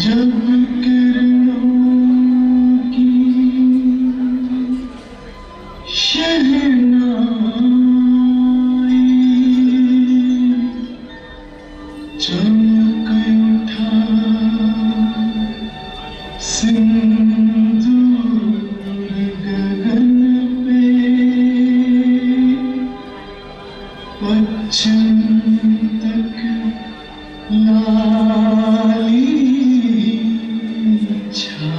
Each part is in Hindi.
जब किरणों की शहनाई चमक उठा सिंदूर गगन पे पश्चिम तक लाली छाई।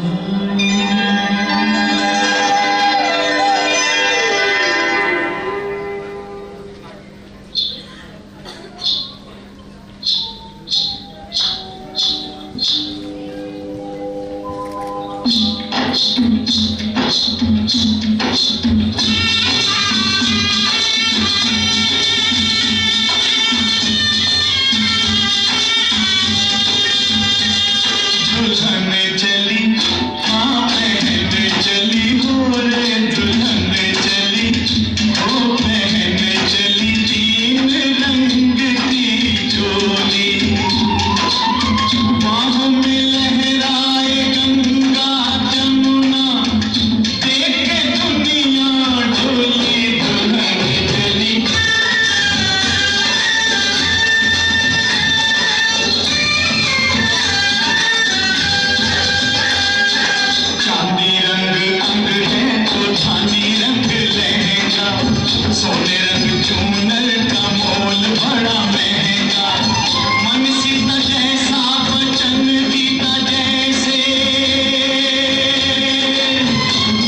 सोने रंग चूनर का मोल बड़ा महंगा, मन सीता जैसा बचन गीता जैसे,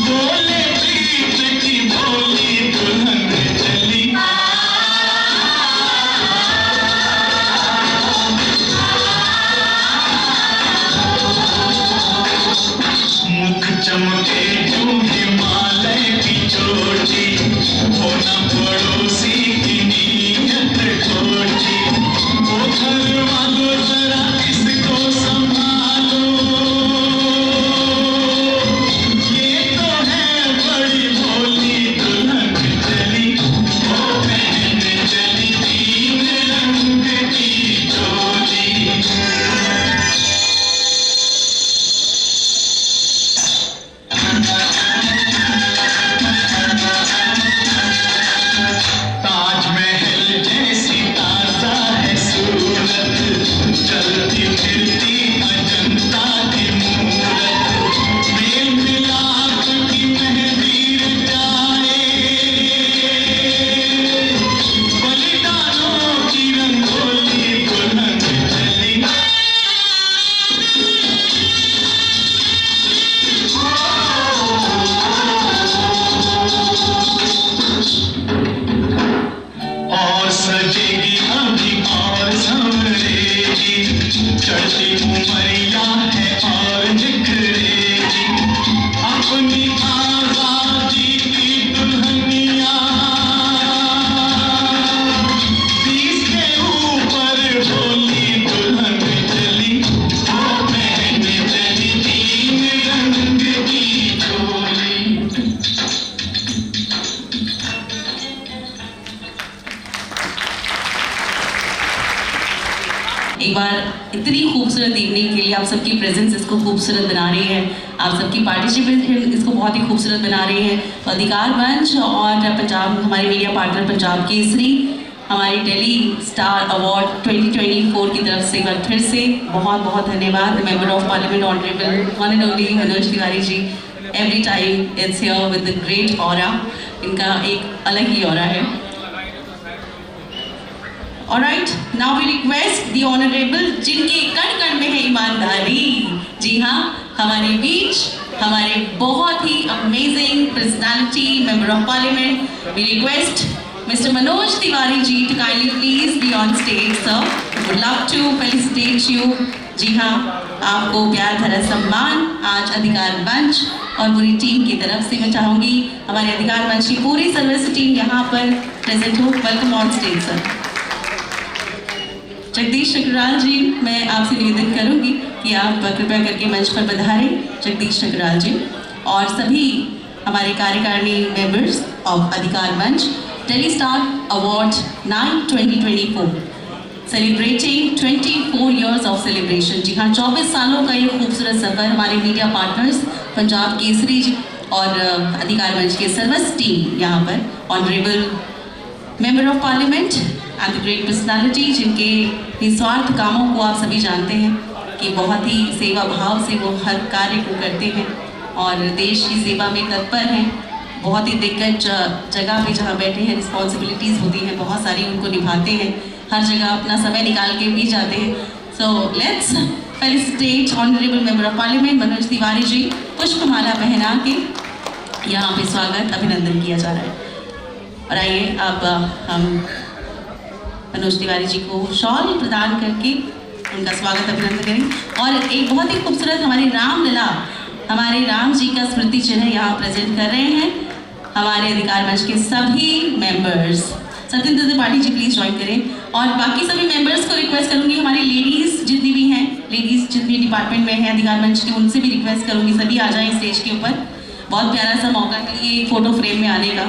बोले प्रीत की बोली दुल्हन चली। मुख चमके जो हिमालय की चोटी, होना पड़ोसी की नीयत खोटी। वो घर वालों जरा इसको संभालो, ये तो है बड़ी भोली दुल्हन चली। वो बहन चली तीन रंग की चोली। ताजमहल जैसी ताजा है सूरत, चलती फिरती अजंता की मूरत। मेल मिलाप की मेहंदी रचाए, बलिदानों की रंगोली दुल्हन चली। और सजेगी अभी और संवरेगी, चढ़ती उमरिया है और निखरेगी। अपनी आजादी की दुल्हनिया 20 के ऊपर बोली दुल्हन चली। वो बहन चली तीन रंग की चोली। एक बार इतनी खूबसूरत इवनिंग के लिए आप सबकी प्रेजेंस इसको खूबसूरत बना रही है, आप सबकी पार्टिसिपेशन इसको बहुत ही खूबसूरत बना रही है। तो अधिकार मंच और पंजाब हमारे मीडिया पार्टनर पंजाब केसरी हमारे टेली स्टार अवार्ड 2024 की तरफ से एक बार फिर से बहुत बहुत धन्यवाद। Member of parliament honourable one and only Manoj Tiwari ji, every time it's here with the great aura. इनका एक अलग ही ऑरा है। Alright, now we request the honorable जिनके कण कण में है ईमानदारी। जी हाँ, हमारे बीच हमारे बहुत ही amazing personality member of parliament, we request Mr. Manoj Tiwari ji to kindly please be on stage, sir. Would love to felicitate you. जी हाँ, आपको प्यार भरा सम्मान आज अधिकार मंच और पूरी टीम की तरफ से मैं चाहूँगी हमारे अधिकार मंच की पूरी सर्विस टीम यहाँ पर प्रेजेंट हो। Welcome on stage sir. Jagdish Thakural ji, मैं आपसे निवेदन करूंगी कि आप कृपया करके मंच पर पधारें। जगदीश ठकुराल जी और सभी हमारे कार्यकारिणी members of Adhikar Manch tele star award 9 2024 celebrating 24 years years of celebration। जी हाँ, 24 सालों का ये खूबसूरत सफर हमारे मीडिया पार्टनर्स पंजाब केसरी जी और अधिकार मंच के सर्वस्व टीम यहाँ पर honourable member of parliament and the great personality जिनके निस्वार्थ कामों को आप सभी जानते हैं कि बहुत ही सेवा भाव से वो हर कार्य को करते हैं और देश की सेवा में तत्पर हैं। बहुत ही दिग्गज जगह पे जहाँ बैठे हैं, रिस्पॉन्सिबिलिटीज़ होती हैं बहुत सारी, उनको निभाते हैं, हर जगह अपना समय निकाल के भी जाते हैं। So let's felicitate honourable member of parliament Manoj Tiwari ji. पुष्पमाला पहना के यहाँ पे स्वागत अभिनंदन किया जा रहा है। और आइए अब हम मनोज तिवारी जी को शॉल प्रदान करके उनका स्वागत अभिनंदन करें। और एक बहुत ही खूबसूरत हमारी रामलला, हमारे राम जी का स्मृति चिन्ह यहाँ प्रेजेंट कर रहे हैं हमारे अधिकार मंच के सभी members. Satyendra Tripathi ji please join करें। और बाकी सभी मेंबर्स को रिक्वेस्ट करूंगी, हमारी लेडीज जितनी भी हैं, लेडीज जितनी डिपार्टमेंट में हैं अधिकार मंच की, उनसे भी रिक्वेस्ट करूंगी सभी आ जाएं स्टेज के ऊपर। बहुत प्यारा सा मौका है ये फोटो फ्रेम में आने का।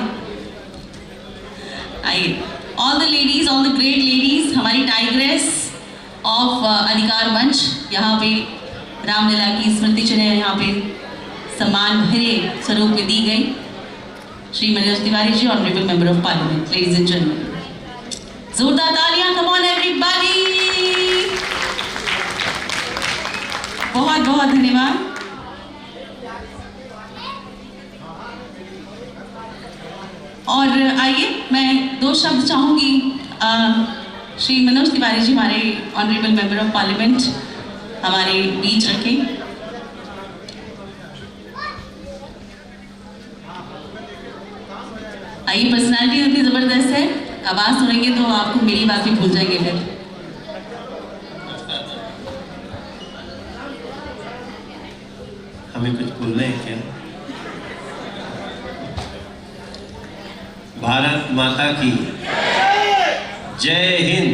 आइए all the ladies, all the great ladies, हमारी टाइग्रेस ऑफ अधिकार मंच यहाँ पे रामलला की स्मृति चिन्ह यहाँ पे सम्मान भरे स्वरूप में दी गई। Shri Manoj Tiwari ji, honourable member of parliament, ladies and gentleman, जोरदार तालियां, कम ऑन एवरीबॉडी। बहुत बहुत धन्यवाद। और आइए मैं 2 शब्द चाहूंगी श्री मनोज तिवारी जी हमारे ऑनरेबल मेंबर ऑफ पार्लियामेंट हमारे बीच रखें। आइए, पर्सनालिटी इतनी ज़बरदस्त है, आवाज़ सुनेंगे तो आपको मेरी बात भी भूल जाएंगे फिर। हमें कुछ बोलना है क्या? भारत माता की जय हिंद,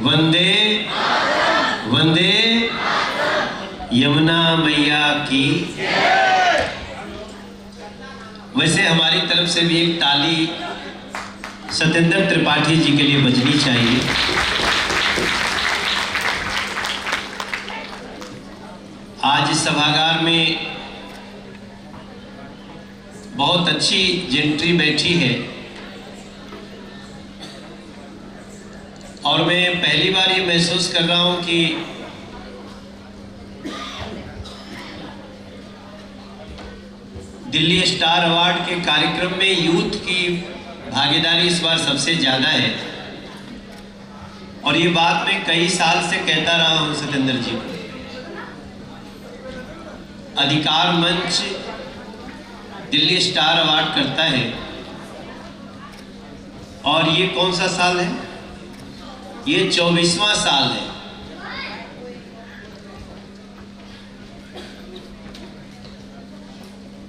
वंदे वंदे, यमुना मैया की। वैसे हमारी तरफ से भी एक ताली सत्येंद्र त्रिपाठी जी के लिए बजनी चाहिए। आज इस सभागार में बहुत अच्छी जेंट्री बैठी है और मैं पहली बार ये महसूस कर रहा हूं कि दिल्ली स्टार अवार्ड के कार्यक्रम में यूथ की भागीदारी इस बार सबसे ज़्यादा है। और ये बात मैं कई साल से कहता रहा हूं सत्येंद्र जी को। अधिकार मंच दिल्ली स्टार अवार्ड करता है और ये कौन सा साल है? ये 24वां साल है।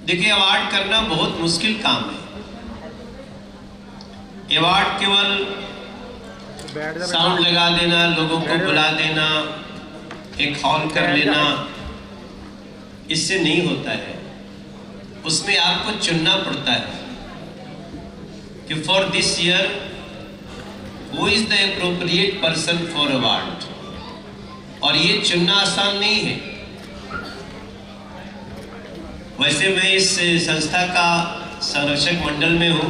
देखिए, अवार्ड करना बहुत मुश्किल काम है। अवार्ड केवल साउंड लगा देना, लोगों को बुला देना, एक हॉल कर लेना, इससे नहीं होता है। उसमें आपको चुनना पड़ता है कि for this year who is the appropriate person for award. और ये चुनना आसान नहीं है। वैसे मैं इस संस्था का संरक्षक मंडल में हूँ,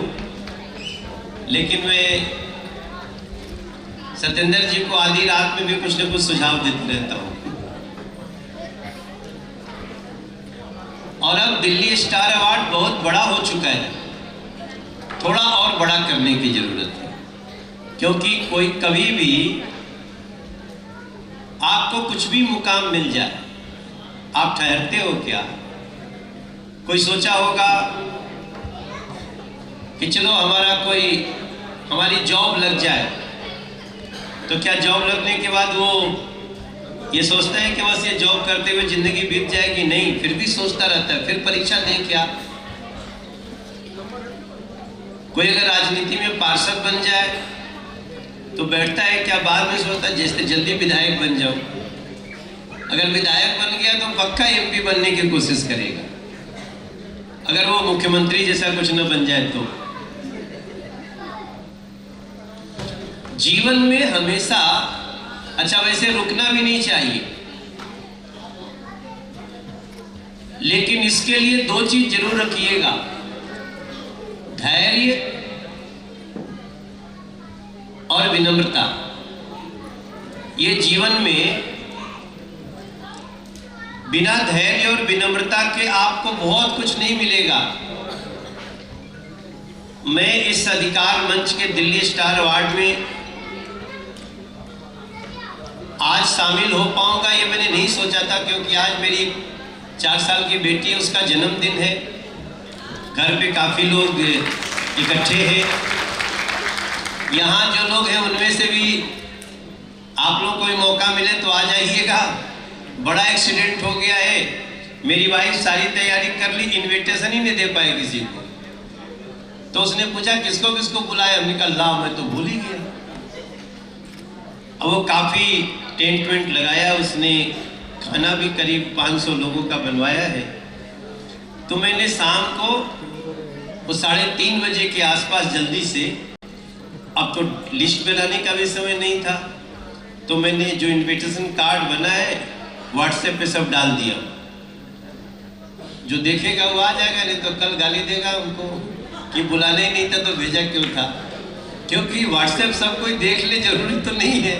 लेकिन मैं सत्येंद्र जी को आधी रात में भी कुछ न कुछ सुझाव देते रहता हूँ। और अब दिल्ली स्टार अवार्ड बहुत बड़ा हो चुका है, थोड़ा और बड़ा करने की जरूरत है। क्योंकि कोई कभी भी आपको कुछ भी मुकाम मिल जाए, आप ठहरते हो क्या? कोई सोचा होगा कि चलो हमारी जॉब लग जाए, तो क्या जॉब लगने के बाद वो ये सोचता है कि बस ये जॉब करते हुए जिंदगी बीत जाएगी? नहीं, फिर भी सोचता रहता है, फिर परीक्षा दे क्या। कोई अगर राजनीति में पार्षद बन जाए तो बैठता है क्या, बाद में सोचता है जैसे जल्दी विधायक बन जाओ। अगर विधायक बन गया तो पक्का एमपी बनने की कोशिश करेगा, अगर वो मुख्यमंत्री जैसा कुछ न बन जाए तो। जीवन में हमेशा अच्छा, वैसे रुकना भी नहीं चाहिए, लेकिन इसके लिए दो चीज जरूर रखिएगा, धैर्य और विनम्रता। ये जीवन में बिना धैर्य और विनम्रता के आपको बहुत कुछ नहीं मिलेगा। मैं इस अधिकार मंच के दिल्ली स्टार अवार्ड में आज शामिल हो पाऊंगा ये मैंने नहीं सोचा था, क्योंकि आज मेरी 4 साल की बेटी है, उसका जन्मदिन है। घर पे काफ़ी लोग इकट्ठे हैं। यहाँ जो लोग हैं उनमें से भी आप लोग कोई मौका मिले तो आ जाइएगा। बड़ा एक्सीडेंट हो गया है, मेरी वाइफ सारी तैयारी कर ली, इनविटेशन ही नहीं दे पाए किसी को। तो उसने पूछा किसको किसको बुलाया, हमने कहा ला मैं तो भूल ही गया। अब वो काफ़ी टेंट वेंट लगाया उसने, खाना भी करीब 500 लोगों का बनवाया है। तो मैंने शाम को वो 3:30 बजे के आसपास जल्दी से, अब तो लिस्ट बनाने का भी समय नहीं था, तो मैंने जो इनविटेशन कार्ड बना है व्हाट्सएप पे सब डाल दिया। जो देखेगा वो आ जाएगा, नहीं तो कल गाली देगा हमको कि बुलाना ही नहीं था तो भेजा क्यों था। क्योंकि व्हाट्सएप सब कोई देख ले जरूरी तो नहीं है।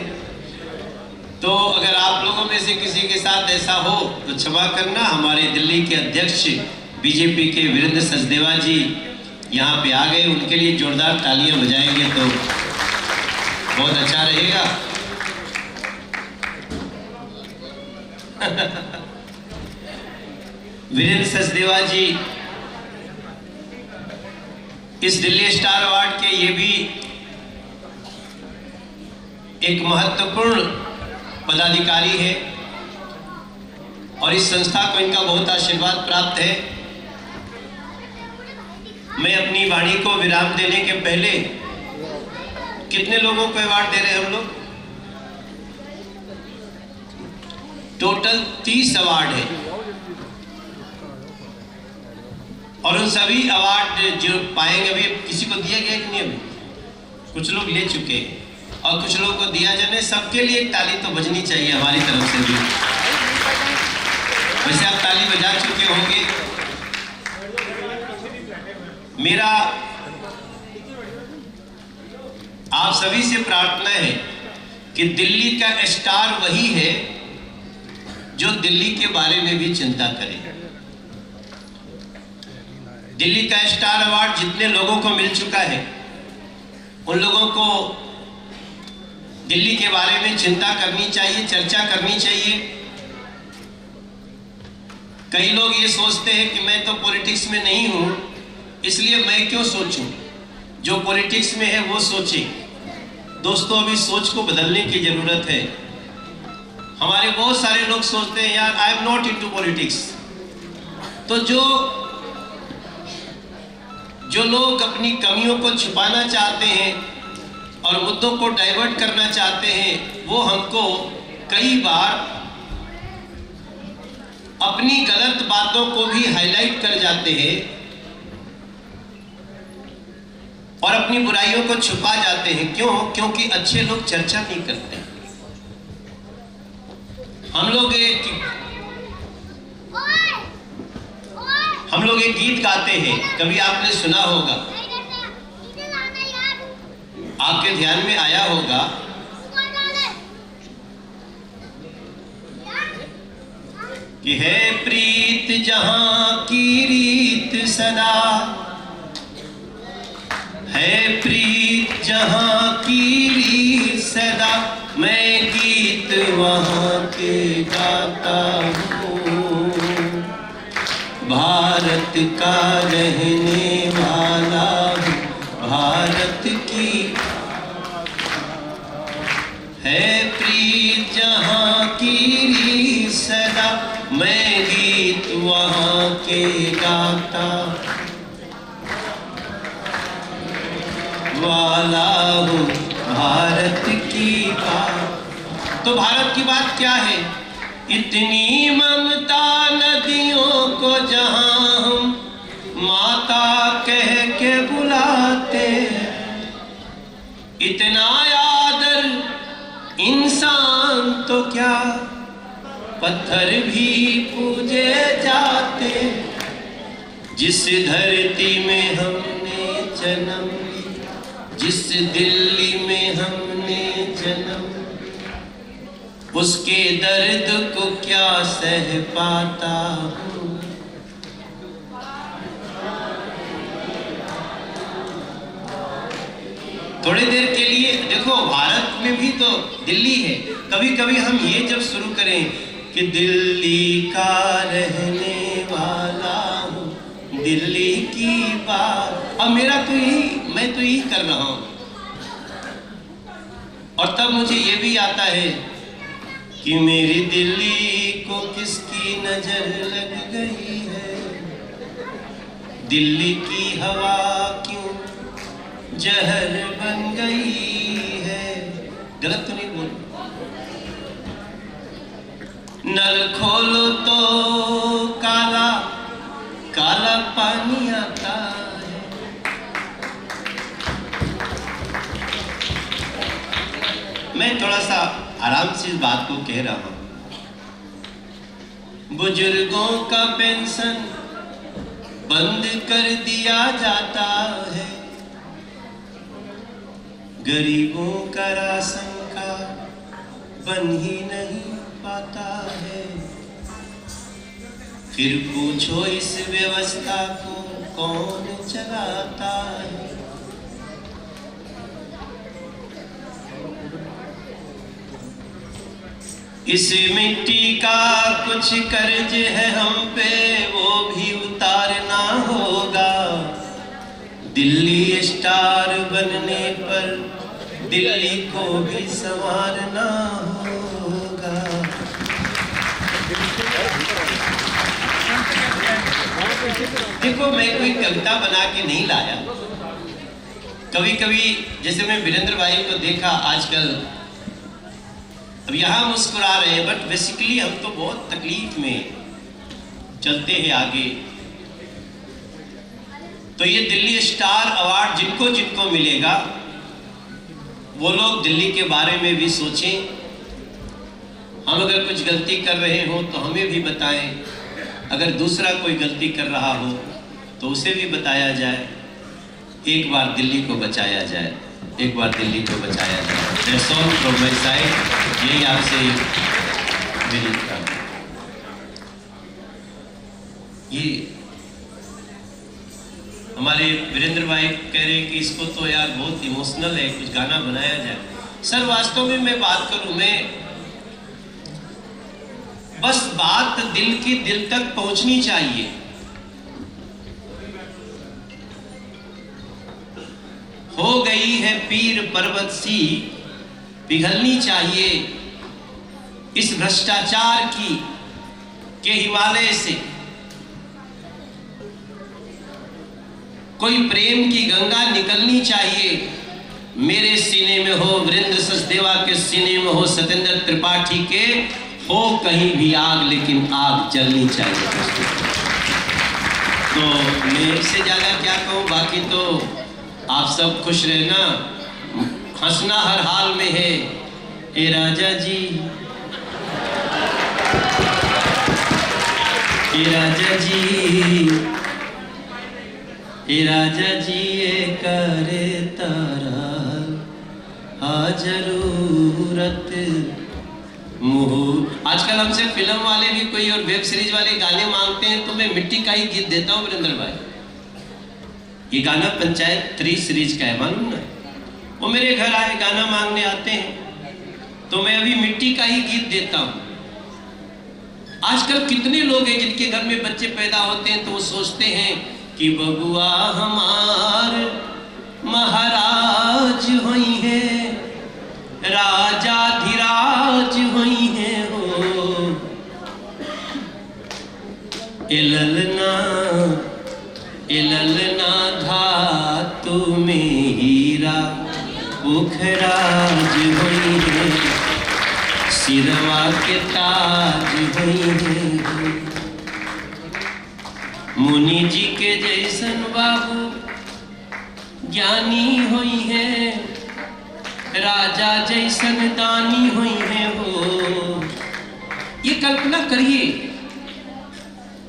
तो अगर आप लोगों में से किसी के साथ ऐसा हो तो क्षमा करना। हमारे दिल्ली के अध्यक्ष बीजेपी के वीरेंद्र सचदेवा जी यहाँ पे आ गए, उनके लिए जोरदार तालियां बजाएंगे तो बहुत अच्छा रहेगा। वीरेंद्र सचदेवा जी इस दिल्ली स्टार अवार्ड के ये भी एक महत्वपूर्ण पदाधिकारी है और इस संस्था को इनका बहुत आशीर्वाद प्राप्त है। मैं अपनी वाणी को विराम देने के पहले, कितने लोगों को अवार्ड दे रहे हैं हम लोग? टोटल 30 अवार्ड है और उन सभी अवार्ड जो पाएंगे, अभी किसी को दिया गया कि नहीं? अभी कुछ लोग ले चुके हैं और कुछ लोगों को दिया जाने। सबके लिए एक ताली तो बजनी चाहिए हमारी तरफ से भी। वैसे आप ताली बजा चुके होंगे। मेरा आप सभी से प्रार्थना है कि दिल्ली का स्टार वही है जो दिल्ली के बारे में भी चिंता करे। दिल्ली का स्टार अवार्ड जितने लोगों को मिल चुका है, उन लोगों को दिल्ली के बारे में चिंता करनी चाहिए, चर्चा करनी चाहिए। कई लोग ये सोचते हैं कि मैं तो पॉलिटिक्स में नहीं हूं, इसलिए मैं क्यों सोचूं, जो पॉलिटिक्स में है वो सोचे। दोस्तों, अभी सोच को बदलने की जरूरत है। हमारे बहुत सारे लोग सोचते हैं यार I am not into politics. तो जो लोग अपनी कमियों को छुपाना चाहते हैं और मुद्दों को डाइवर्ट करना चाहते हैं, वो हमको कई बार अपनी गलत बातों को भी हाईलाइट कर जाते हैं और अपनी बुराइयों को छुपा जाते हैं। क्यों? क्योंकि अच्छे लोग चर्चा नहीं करते। हम लोग एक गीत गाते हैं, कभी आपने सुना होगा, आपके ध्यान में आया होगा। कि है प्रीत जहां की रीत सदा, है प्रीत जहां की रीत सदा, मैं गीत वहां के गाता हूँ। भारत का रहने वाला हूँ, भारत की है प्रीत जहां की रीत सदा, मैं गीत वहां के गाता वाला हूँ, भारत की बात। तो भारत की बात क्या है? इतनी ममता नदियों को जहां हम माता कह के बुलाते हैं, इतना आदर इंसान तो क्या पत्थर भी पूजे जाते, जिस धरती में हमने जन्म लिया, जिस दिल्ली में हमने जन्म, उसके दर्द को क्या सह पाता हूँ। थोड़ी देर के लिए देखो, भारत में भी तो दिल्ली है। कभी कभी हम ये जब शुरू करें कि दिल्ली का रहने वाला हूँ, दिल्ली की बात, अब मेरा तो यही, मैं तो यही कर रहा हूँ। और तब मुझे ये भी आता है कि मेरी दिल्ली को किसकी नजर लग गई है, दिल्ली की हवा क्यों जहर बन गई है। गलत तो नहीं बोल। नल खोलो तो काला काला पानी आता है। मैं थोड़ा सा आराम से इस बात को कह रहा हूं। बुजुर्गों का पेंशन बंद कर दिया जाता है, गरीबों का राशन का बन ही नहीं पाता है। फिर पूछो इस व्यवस्था को कौन चलाता है। इस मिट्टी का कुछ कर्ज है हम पे, वो भी उतारना होगा। दिल्ली स्टार बनने पर दिल्ली को भी संवारना होगा। देखो, मैं कोई कविता बना के नहीं लाया। कभी कभी जैसे मैं वीरेंद्र भाई को देखा आजकल, अब यहाँ मुस्कुरा रहे हैं, बट बेसिकली हम तो बहुत तकलीफ में चलते हैं आगे। तो ये दिल्ली स्टार अवार्ड जिनको जिनको मिलेगा, वो लोग दिल्ली के बारे में भी सोचें। हम अगर कुछ गलती कर रहे हो तो हमें भी बताएं, अगर दूसरा कोई गलती कर रहा हो तो उसे भी बताया जाए। एक बार दिल्ली को बचाया जाए, एक बार दिल्ली को बचाया जाए। That's all from my side। यही आपसे विनती करता हूं। ये हमारे वीरेंद्र भाई कह रहे हैं कि इसको तो यार बहुत इमोशनल है, कुछ गाना बनाया जाए। सर वास्तव में मैं बात करूं, मैं बस बात दिल की दिल तक पहुंचनी चाहिए। हो गई है पीर पर्वत सी, पिघलनी चाहिए इस भ्रष्टाचार की के हिमालय से। कोई प्रेम की गंगा निकलनी चाहिए। मेरे सीने में हो, वीरेंद्र सचदेवा के सीने में हो, सत्येंद्र त्रिपाठी के हो, कहीं भी आग, लेकिन आग जलनी चाहिए। तो मैं इससे ज्यादा क्या कहूँ, बाकी तो आप सब खुश रहना, हंसना हर हाल में है। ए राजा जी, ए राजा जी, ए राजा जी, ये करे तारा आ जरूरत मुँह। आजकल हमसे फिल्म वाले भी कोई और वेब सीरीज वाले गाने मांगते हैं, तो मैं मिट्टी का ही गीत देता हूँ वीरेंद्र भाई। ये गाना पंचायत 3 सीरीज का है, मालूम ना? वो मेरे घर आए, गाना मांगने आते हैं, तो मैं अभी मिट्टी का ही गीत देता हूँ। आजकल कितने लोग हैं जिनके घर में बच्चे पैदा होते हैं तो वो सोचते हैं कि बबुआ हमार महाराज हुई है, राजा धीराज हुई है हो। ए ललना धातु में हीरा पुखराज हुई है, सिरवा के ताज हुई है। मुनि जी के जैसन बाबू ज्ञानी हुई है, राजा जैसन दानी हुई है वो। ये कल्पना करिए,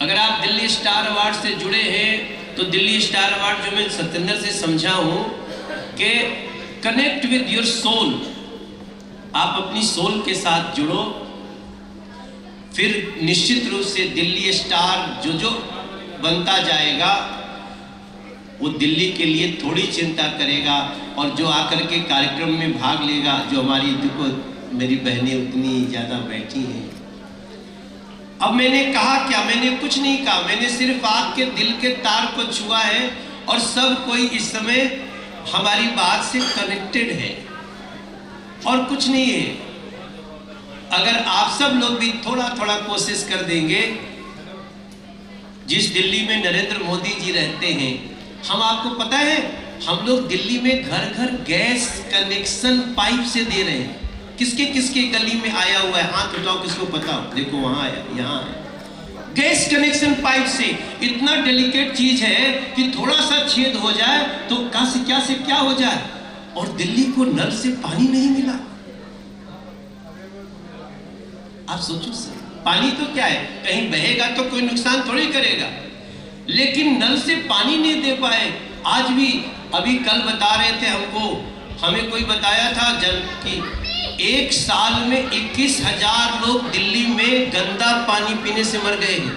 अगर आप दिल्ली स्टार अवार्ड से जुड़े हैं तो दिल्ली स्टार अवार्ड जो मैं सत्येंद्र से समझा हूं कि कनेक्ट विद योर सोल, आप अपनी सोल के साथ जुड़ो, फिर निश्चित रूप से दिल्ली स्टार जो बनता जाएगा वो दिल्ली के लिए थोड़ी चिंता करेगा, और जो आकर के कार्यक्रम में भाग लेगा, जो हमारी देखो मेरी बहनें उतनी ज़्यादा बैठी हैं। अब मैंने कहा क्या? मैंने कुछ नहीं कहा, मैंने सिर्फ आपके दिल के तार को छुआ है, और सब कोई इस समय हमारी बात से कनेक्टेड है और कुछ नहीं है। अगर आप सब लोग भी थोड़ा थोड़ा कोशिश कर देंगे, जिस दिल्ली में नरेंद्र मोदी जी रहते हैं, हम आपको पता है हम लोग दिल्ली में घर घर गैस कनेक्शन पाइप से दे रहे हैं। किसके किसके गली में आया हुआ है? हाथ उठाओ किसको पता हो। देखो वहां आया, यहाँ आया। गैस कनेक्शन पाइप से इतना डेलिकेट चीज है कि थोड़ा सा छेद हो जाए तो क्या से क्या हो जाए, और दिल्ली को नल से पानी नहीं मिला। आप सोचो सर, पानी तो क्या है, कहीं बहेगा तो कोई नुकसान थोड़ी करेगा, लेकिन नल से पानी नहीं दे पाए। आज भी अभी कल बता रहे थे हमको, हमें कोई बताया था जल की एक साल में 21,000 लोग दिल्ली में गंदा पानी पीने से मर गए हैं।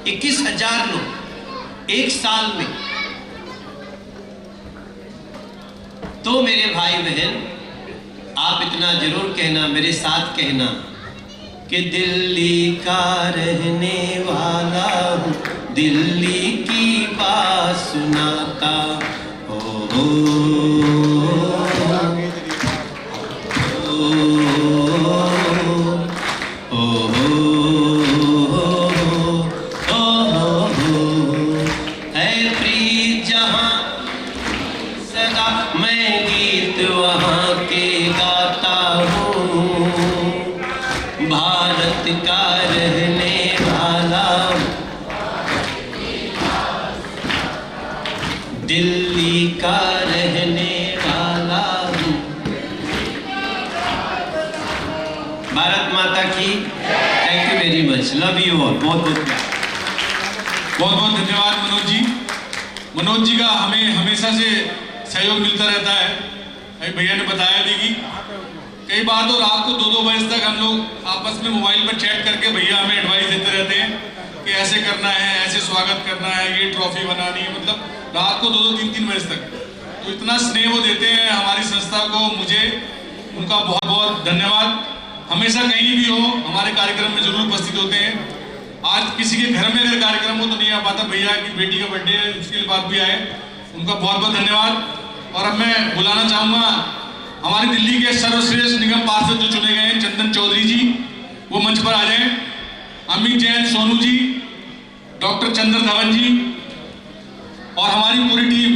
21,000 लोग एक साल में। तो मेरे भाई बहन, आप इतना जरूर कहना, मेरे साथ कहना कि दिल्ली का रहने वाला हूँ, दिल्ली की बात सुनाता है प्रीत जहाँ सदा मैं गीत वहाँ के गाता हूँ, भारत का रहने वाला दिल्ली का रहने वाला हूँ। भारत माता की। Thank you very much, love you all. बहुत बहुत प्यार। बहुत बहुत धन्यवाद मनोज जी। मनोज जी का हमें हमेशा से सहयोग मिलता रहता है। अभी भैया ने बताया भी कि कई बार तो रात को 2-2 बजे तक हम लोग आपस में मोबाइल पर चैट करके भैया हमें एडवाइस देते रहते हैं कि ऐसे करना है, ऐसे स्वागत करना है, ये ट्रॉफी बनानी है, मतलब रात को 2-2, 3-3 बजे तक। तो इतना स्नेह वो देते हैं हमारी संस्था को, मुझे उनका बहुत बहुत धन्यवाद। हमेशा कहीं भी हो हमारे कार्यक्रम में जरूर उपस्थित होते हैं। आज किसी के घर में अगर कार्यक्रम हो तो नहीं आ पाता, भैया की बेटी का बर्थडे है, उसके बाद भी आए, उनका बहुत बहुत धन्यवाद। और अब मैं बुलाना चाहूँगा हमारी दिल्ली के सर्वश्रेष्ठ निगम पार्षद जो चुने गए हैं चंदन चौधरी जी, वो मंच पर आ जाएं। अमित जैन सोनू जी, डॉक्टर चंद्र धवन जी और हमारी पूरी टीम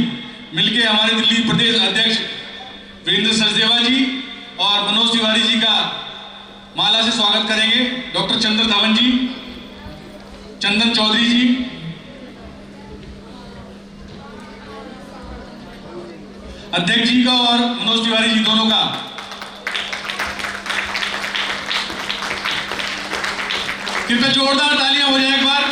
मिलके हमारे दिल्ली प्रदेश अध्यक्ष वीरेंद्र सचदेवा जी और मनोज तिवारी जी का माला से स्वागत करेंगे। डॉक्टर चंद्र धवन जी, चंदन चौधरी जी, अध्यक्ष जी का और मनोज तिवारी जी दोनों का। कृपया जोरदार तालियां हो जाए एक बार।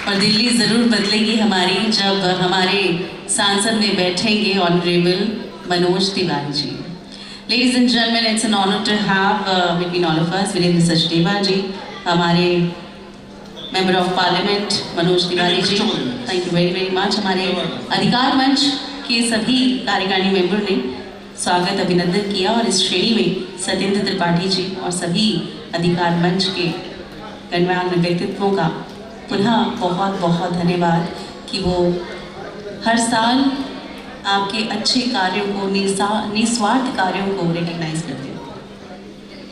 और दिल्ली जरूर बदलेगी हमारी जब हमारे सांसद में बैठेंगे honourable Manoj Tiwari ji. Ladies and gentlemen, it's an honor to have between all of us Virendra Sachdeva ji, हमारे member of parliament Manoj Tiwari ji, thank you very very much. हमारे अधिकार मंच के सभी कार्यकारिणी मेंबर ने स्वागत अभिनंदन किया, और इस श्रेणी में सत्येंद्र त्रिपाठी जी और सभी अधिकार मंच के गणमान्य व्यक्तित्वों का पुनः बहुत बहुत धन्यवाद कि वो हर साल आपके अच्छे कार्यों को, निस्वार्थ कार्यों को रिकग्नाइज करते हैं।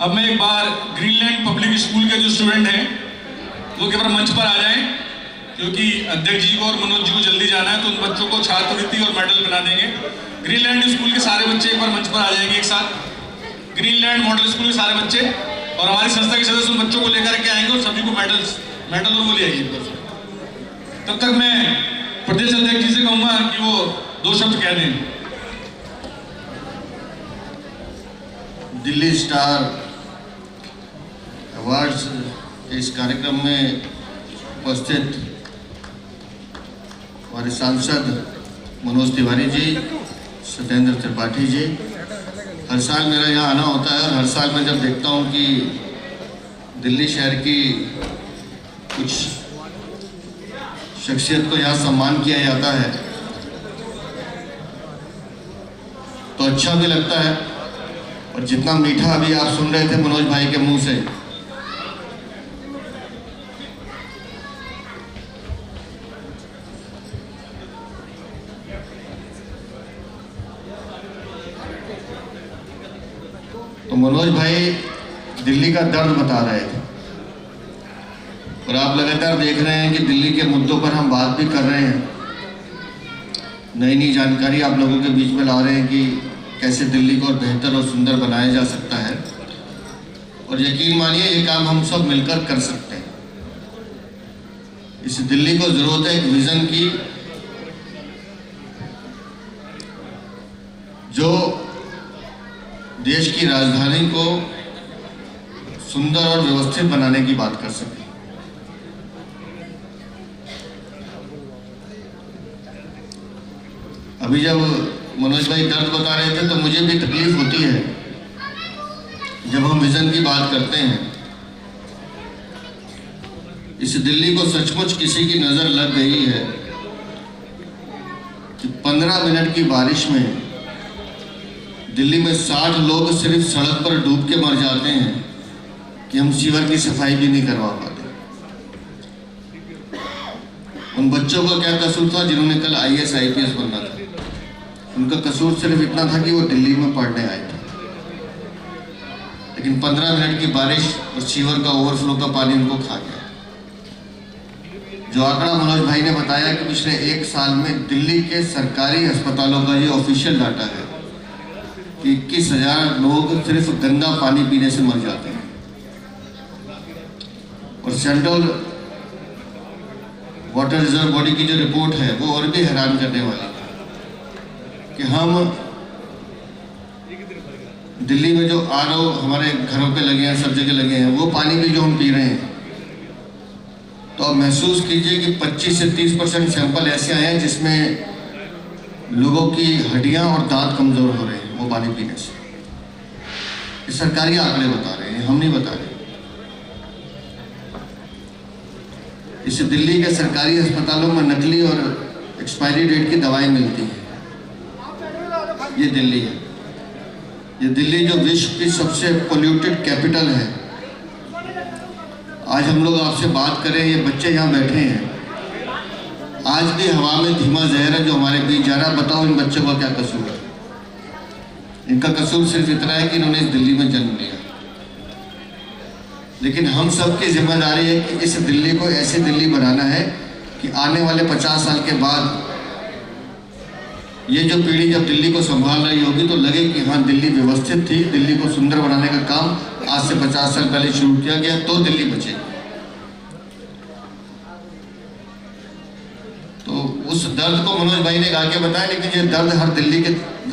अब मैं एक बार ग्रीनलैंड पब्लिक स्कूल के जो स्टूडेंट हैं वो केवल मंच पर आ जाएं, क्योंकि अध्यक्ष जी को और मनोज जी को जल्दी जाना है, तो उन बच्चों को छात्रवृत्ति और मेडल बना देंगे। ग्रीनलैंड स्कूल के सारे बच्चे एक बार मंच पर आ जाएंगे एक साथ। ग्रीनलैंड मॉडल स्कूल के सारे बच्चे और हमारी संस्था के सदस्य उन बच्चों को लेकर के आएंगे और सभी को मेडल और वो ले आएंगे। तब तक मैं प्रदेश अध्यक्ष जी से कहूंगा कि वो 2 शब्द कह दें। दिल्ली स्टार अवार्ड्स इस कार्यक्रम में उपस्थित हमारे सांसद मनोज तिवारी जी, सत्येंद्र त्रिपाठी जी, हर साल मेरा यहाँ आना होता है और हर साल मैं जब देखता हूँ कि दिल्ली शहर की कुछ शख्सियत को यहाँ सम्मान किया जाता है तो अच्छा भी लगता है। और जितना मीठा अभी आप सुन रहे थे मनोज भाई के मुंह से, तो मनोज भाई दिल्ली का दर्द बता रहे थे और आप लगातार देख रहे हैं कि दिल्ली के मुद्दों पर हम बात भी कर रहे हैं, नई नई जानकारी आप लोगों के बीच में ला रहे हैं कि कैसे दिल्ली को और बेहतर और सुंदर बनाया जा सकता है। और यकीन मानिए ये काम हम सब मिलकर कर सकते हैं। इस दिल्ली को जरूरत है एक विजन की, जो देश की राजधानी को सुंदर और व्यवस्थित बनाने की बात कर सके। अभी जब मनोज भाई दर्द बता रहे थे तो मुझे भी तकलीफ होती है जब हम विजन की बात करते हैं। इस दिल्ली को सचमुच किसी की नजर लग गई है कि 15 मिनट की बारिश में दिल्ली में 60 लोग सिर्फ सड़क पर डूब के मर जाते हैं कि हम सीवर की सफाई भी नहीं करवा पाते। उन बच्चों का क्या कसूर था जिन्होंने कल IAS IPS बनना था? उनका कसूर सिर्फ इतना था कि वो दिल्ली में पढ़ने आए थे, लेकिन 15 मिनट की बारिश और सीवर का ओवरफ्लो का पानी उनको खा गया। जो आंकड़ा मनोज भाई ने बताया कि पिछले 1 साल में दिल्ली के सरकारी अस्पतालों का ये ऑफिशियल डाटा है कि 21,000 लोग सिर्फ गंदा पानी पीने से मर जाते हैं। और सेंट्रल वाटर रिजर्व बॉडी की जो रिपोर्ट है वो और भी हैरान करने वाली है कि हम दिल्ली में जो RO हमारे घरों पे लगे हैं, सब जगह लगे हैं, वो पानी भी जो हम पी रहे हैं, तो आप महसूस कीजिए कि 25 से 30% सैंपल ऐसे आए हैं जिसमें लोगों की हड्डियां और दांत कमजोर हो रहे हैं वो पानी पीने से। ये सरकारी आंकड़े बता रहे हैं, हम नहीं बता रहे। इससे दिल्ली के सरकारी अस्पतालों में नकली और एक्सपायरी डेट की दवाएं मिलती हैं। ये दिल्ली है, ये दिल्ली जो विश्व की सबसे पोल्यूटेड कैपिटल है। आज हम लोग आपसे बात करें, ये बच्चे यहाँ बैठे हैं, आज भी हवा में धीमा जहर है जो हमारे बीच जा रहा है। बताओ इन बच्चों का क्या कसूर है? इनका कसूर सिर्फ इतना है कि इन्होंने इस दिल्ली में जन्म लिया। लेकिन हम सब की जिम्मेदारी है कि इस दिल्ली को ऐसी दिल्ली बनाना है कि आने वाले 50 साल के बाद ये जो पीढ़ी जब दिल्ली को संभाल रही होगी तो लगे कि हाँ दिल्ली व्यवस्थित थी, दिल्ली को सुंदर बनाने का काम आज से 50 साल पहले शुरू किया गया, तो दिल्ली बचेगी। तो उस दर्द को मनोज भाई ने गा के बताया, लेकिन ये दर्द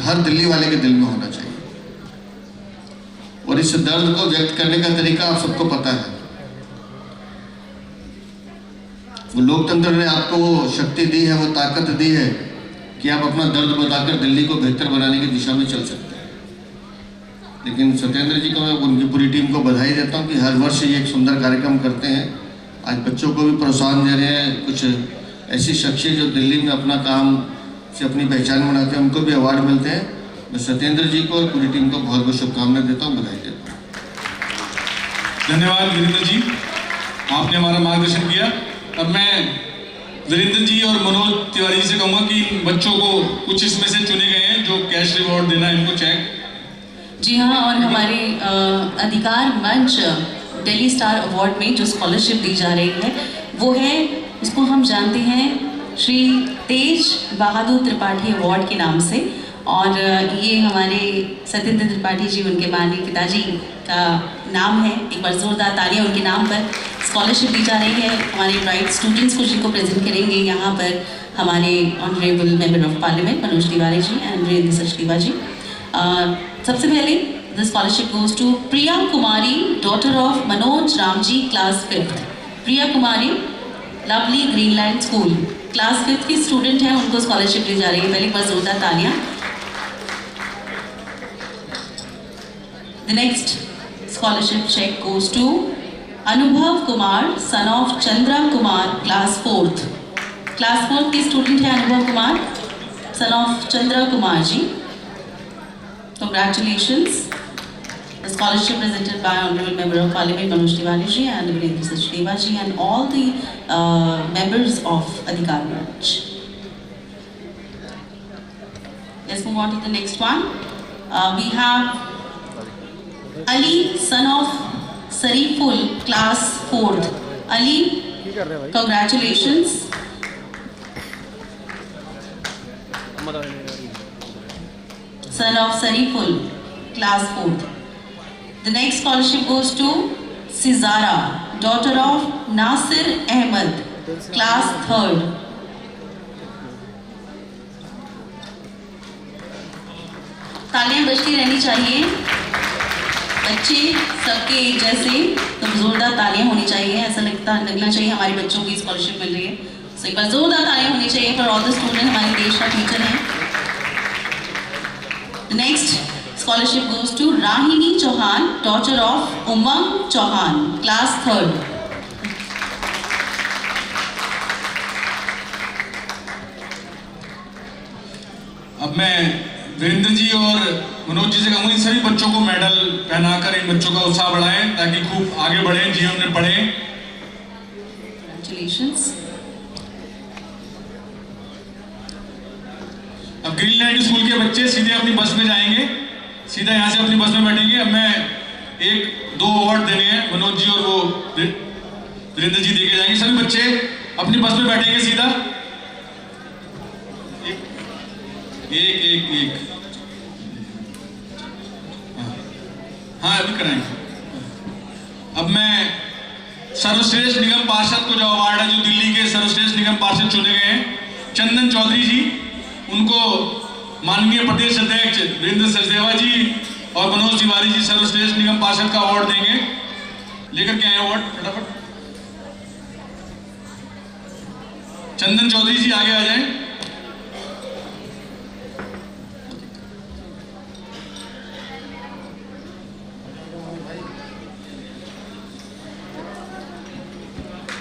हर दिल्ली वाले के दिल में होना चाहिए। और इस दर्द को व्यक्त करने का तरीका आप सबको पता है। वो लोकतंत्र ने आपको वो शक्ति दी है, वो ताकत दी है कि आप अपना दर्द बताकर दिल्ली को बेहतर बनाने की दिशा में चल सकते हैं। लेकिन सत्येंद्र जी को मैं उनकी पूरी टीम को बधाई देता हूं कि हर वर्ष ये एक सुंदर कार्यक्रम करते हैं। आज बच्चों को भी प्रोत्साहन दे रहे हैं। कुछ ऐसी शख्सियत जो दिल्ली में अपना काम से अपनी पहचान बनाते हैं, उनको भी अवार्ड मिलते हैं। मैं सत्येंद्र जी को और पूरी टीम को बहुत बहुत शुभकामनाएं देता हूँ, बधाई देता हूँ। धन्यवाद वीरेंद्र जी, आपने हमारा मार्गदर्शन किया। अब मैं वीरेंद्र जी और मनोज तिवारी जी से कहूँगा कि इन बच्चों को कुछ इसमें से चुने गए हैं जो कैश रिवॉर्ड देना है, इनको चेक। जी हाँ, और हमारे अधिकार मंच दिल्ली स्टार अवार्ड में जो स्कॉलरशिप दी जा रही है वो है, इसको हम जानते हैं श्री तेज बहादुर त्रिपाठी अवार्ड के नाम से। और ये हमारे सत्येंद्र त्रिपाठी जी, उनके माननीय पिताजी का नाम है। एक बार जोरदार तालियां उनके नाम पर। स्कॉलरशिप दी जा रही है हमारे ब्राइट स्टूडेंट्स को, जिनको प्रेजेंट करेंगे यहाँ पर हमारे honourable member of parliament Manoj Tiwari ji and Virendra Sachdeva ji. सबसे पहले the scholarship goes to Priya Kumari, daughter of Manoj Ramji, class 5th। Priya Kumari, lovely Greenland school, class 5th की स्टूडेंट है, उनको स्कॉलरशिप दी जा रही है। पहले एक बार जोरदार तालियां। The next scholarship cheque goes to Anubhav Kumar, son of Chandra Kumar, class 4th। Class 4th की स्टूडेंट है Anubhav Kumar, son of Chandra Kumar ji. Congratulations. The scholarship presented by Honorable Member of Parliament Manoj Tiwari ji and Virendra Sachdeva ji and all the members of Adhikar branch. Let's move on to the next one. We have Ali, son of Sariful, class 4th. Ali, congratulations. Son of Sariful, class 4th. The next scholarship goes to Sizara, daughter of Nasir Ahmed, class 3rd. तालियां बजती रहनी चाहिए, बच्चे सबके एक जैसे, तो जोरदार तालियां होनी चाहिए। ऐसा लगना चाहिए हमारे बच्चों की स्कॉलरशिप मिल रही है। तो एक बार जोरदार तालियां होनी चाहिए फॉर ऑल द स्टूडेंट, हमारे देश का टीचर है। The next scholarship goes to Rahini Chauhan, daughter of Umang Chauhan, class 3rd. अब मैं वीरेंद्र जी और मनोज जी से कहूँगा इन सभी बच्चों को मेडल पहनाकर इन बच्चों का उत्साह बढ़ाएं ताकि खूब आगे बढ़ें, जीवन में बढ़ें। Congratulations. अब ग्रीनलैंड स्कूल के बच्चे सीधे अपनी बस में जाएंगे, सीधा यहाँ से अपनी बस में बैठेंगे। अब मैं 1-2 अवार्ड देने हैं, मनोज जी और वो वीरेंद्र जी देके जाएंगे। सभी बच्चे अपनी बस में बैठेंगे सीधा, एक हाँ अभी कराएंगे। अब मैं सर्वश्रेष्ठ निगम पार्षद को जो अवार्ड है, जो दिल्ली के सर्वश्रेष्ठ निगम पार्षद चुने गए हैं, चंदन चौधरी जी, उनको माननीय प्रदेश अध्यक्ष वीरेंद्र सचदेवा जी और मनोज तिवारी जी सर्वश्रेष्ठ निगम पार्षद का अवार्ड देंगे। लेकर के आए अवार्ड फटाफट। चंदन चौधरी जी आगे आ जाएं।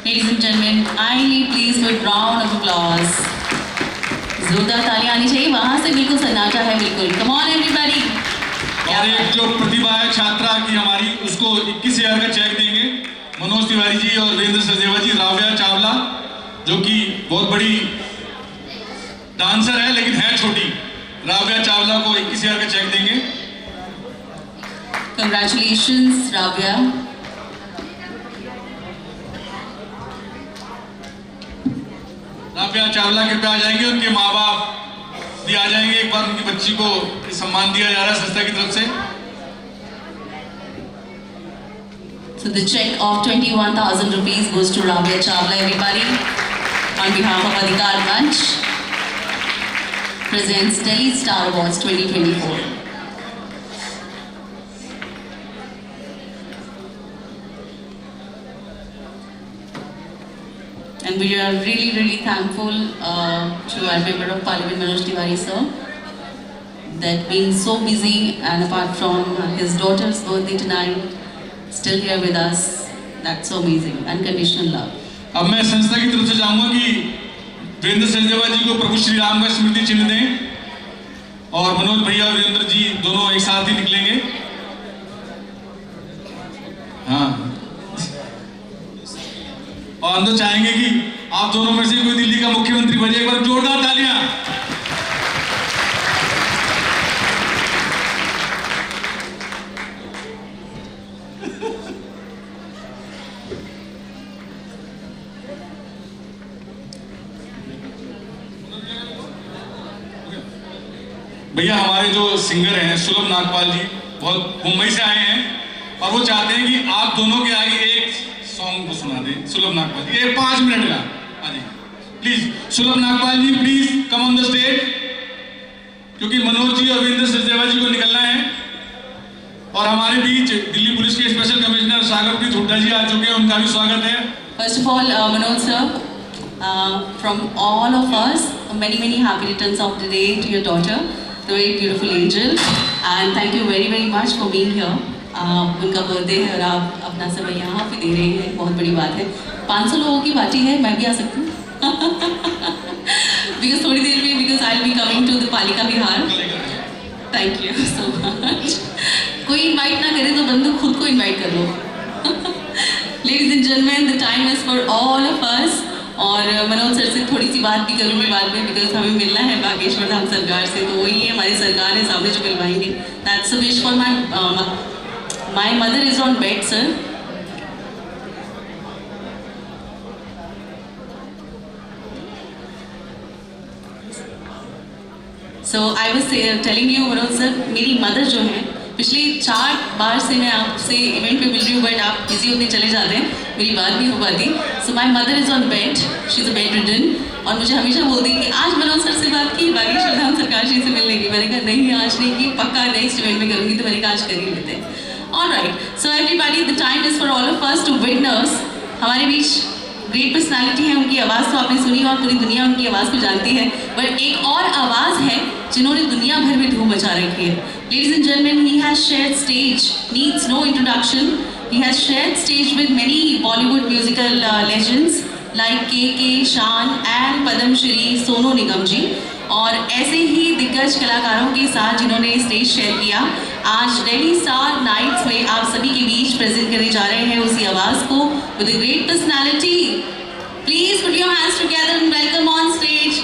Ladies and gentlemen, kindly please with round of applause. जोरदार तालियां आनी चाहिए, वहां से बिल्कुल सन्नाटा है, बिल्कुल। Come on everybody. और एक जो प्रतिभा है छात्रा की हमारी, उसको 21,000 का चेक देंगे मनोज तिवारी जी और वीरेंद्र सचदेवा जी। राव्या चावला, जो कि बहुत बड़ी डांसर है लेकिन है छोटी, राव्या चावला को 21,000 का चेक देंगे। Congratulations, Ravya. राव्या चावला कृपया आ जाएंगे, उनके माँ बाप भी आ जाएंगे। एक बार उनकी बच्ची को सम्मान दिया जा रहा है संस्था की तरफ से। So the check of 21,000 rupees goes to Ravya Chawla, everybody. On behalf of Adhikar Branch, presents Delhi Star Awards 2024. And we are really thankful to our Member of Parliament Manoj Tiwari sir, that being so busy and apart from his daughter's birthday tonight, still here with us. That's so amazing. Unconditional love. अब मैं संस्था की तरफ से चाहूंगा कि वीरेंद्र सचदेवा जी को प्रभु श्री राम का स्मृति चिन्ह दें और मनोज भैया और वीरेंद्र जी दोनों एक साथ ही निकलेंगे। हाँ, और हम तो चाहेंगे कि आप दोनों में से कोई दिल्ली का मुख्यमंत्री बने। एक बार जोरदार तालियां। भैया हमारे जो सिंगर हैं सुलभ नागपाल जी, बहुत मुंबई से आए हैं और वो चाहते हैं कि आप दोनों के आगे एक सॉन्ग को सुना दें। सुलभ नागपाल जी, 5 मिनट का। हाँ जी, please Sulabh Nagpal ji please come on the stage, क्योंकि मनोज जी और वीरेंद्र सचदेवा जी को निकलना है। और हमारे बीच दिल्ली पुलिस के स्पेशल कमिश्नर सागरप्रीत हुड्डा जी आ चुके हैं, उनका भी स्वागत है। First of all, Manoj sir, from all of us, many happy returns of the day to your daughter, the very beautiful angel, and thank you very much for being here. उनका बर्थडे है और आप अपना समय यहाँ पे दे रहे हैं, बहुत बड़ी बात है। 500 लोगों की पार्टी है, मैं भी आ सकती हूँ बिकॉज थोड़ी देर में because I will be coming to the Palika Vihar. Thank you so much. कोई इनवाइट ना करे तो बंदूक खुद को इनवाइट कर लो। Ladies and gentlemen, the time is for all of us. और मनोज सर से थोड़ी सी बात भी करूँगी बाद में, बिकॉज हमें मिलना है बागेश्वर धाम सरकार से, तो वही है हमारी सरकार है सामने जो मिलवाएंगे। That's a wish for my mother is on bed sir. So I was telling you Manoj sir, मेरी मदर जो है पिछले 4 बार से मैं आपसे इवेंट पे मिल रही हूँ, बट आप बिजी होते चले जाते हैं, मेरी बात नहीं हो पाती। So my mother is on bed, she is a bedridden, और मुझे हमेशा बोलती कि आज मनोज सर से बात की, बागेश्वर धाम सरकार जी से मिलने की। मैंने कहा नहीं आज नहीं की, पक्का नेक्स्ट इवेंट में करूँगी, तो मैंने कहा आज कर ही लेते हैं। Alright, so everybody, the time is for all of us to witness. हमारे बीच ग्रेट पर्सनैलिटी है, उनकी आवाज़ तो आपने सुनी और पूरी दुनिया उनकी आवाज़ को जानती है, बट एक और आवाज़ है जिन्होंने दुनिया भर में धूम मचा रखी है। Ladies and gentlemen, he has shared stage, needs no introduction. He has shared stage with many Bollywood musical legends like K.K. Shan and Padam Shri Sonu Nigam जी, और ऐसे ही दिग्गज कलाकारों के साथ जिन्होंने स्टेज शेयर किया, आज दिल्ली स्टार नाइट्स में आप सभी के बीच प्रेजेंट करने जा रहे हैं उसी आवाज़ को with a great personality. Please put your hands together and welcome on stage